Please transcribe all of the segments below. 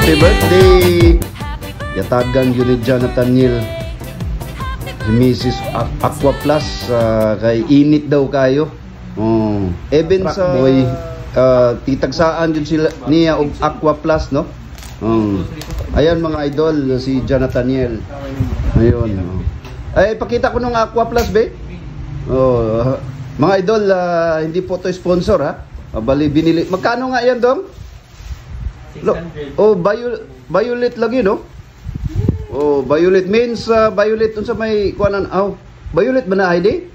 Happy birthday! Yatagan yun ni Jonathan Niel. Si Mrs. Aqua Plus. Kay init daw kayo. Even sa boy, titagsaan yun sila niya og Aqua Plus, no? Ayan mga idol, si Jonathan Niel. Ayun. Ay, pakita ko nung Aqua Plus, be. Mga idol, hindi po to sponsor, ha? Bali, binili. Magkano nga yan, Dong? 600. Violet lagi, no? Violet means violet dun sa may kuanan. Violet ba na ID?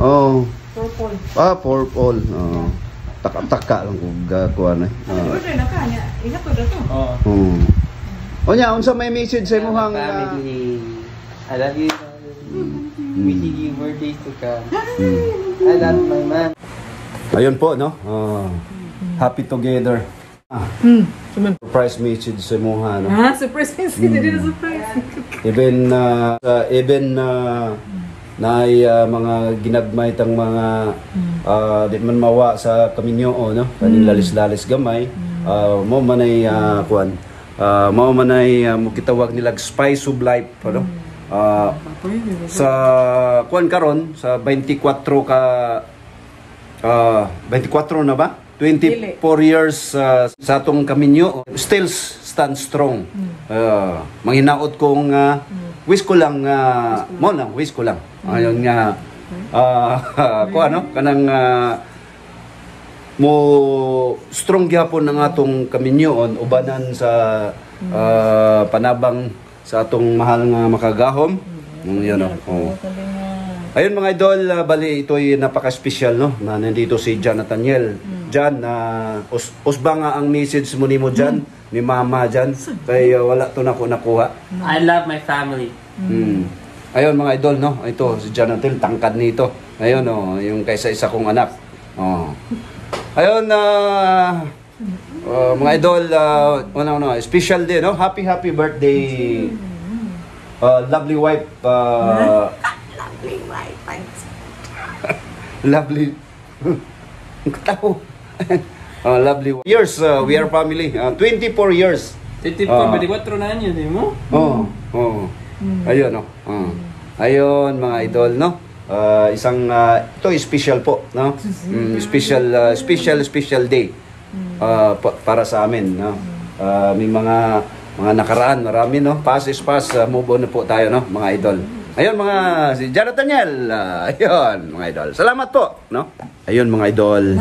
Purple. Purple. Taka-taka lang kung kuan eh. Isa po daw. Nya, unsa may message sa imong family? I love you. Wishing you more days to come. I love my man. Ayun po, no? Happy together. Surprise message sa imong no? Surprise message. Hindi na surprise. Even naay mga ginagmay tang mga di man mawa sa kaminyo, no? Kaning lalis-lalis gamay. Mo man ay kuan. Mao man ay gitawag nila spice of life, no? Sa kuan karon sa 24 na ba? 24 years sa atong kaminyo, still stand strong. Manghinaot kong wish ko lang wish ko lang. Ayon nga ko ano kanang mo strong gyapon ang atong kaminyoon ubanan sa panabang sa atong mahal nga makagahom. Yun Ayun mga idol, bali ito'y napaka-special, no? Na nandito si Jonathan Niel. Jan, usba nga ang message mo ni mo Jan, ni Mama Jan. Kaya wala to na ko nakuha. I love my family. Ayun mga idol, no? Ito si Jonathan, tangkad nito. Ayun, no? Yung kaysa-isa kong anak. Ayun, mga idol, special day, no? Happy birthday. Lovely wife. Lovely. Lovely years. We are family. 24 years. 24 na yun, di mo? Ayun, no? Ayun, mga idol, no? Isang, ito special po, no? Special day para sa amin, no? May mga nakaraan, marami, no? Pass is pass, move on na po tayo, no? Mga idol. Ayun si Jonathan Niel. Ayun mga idol. Salamat po, no? Ayun mga idol.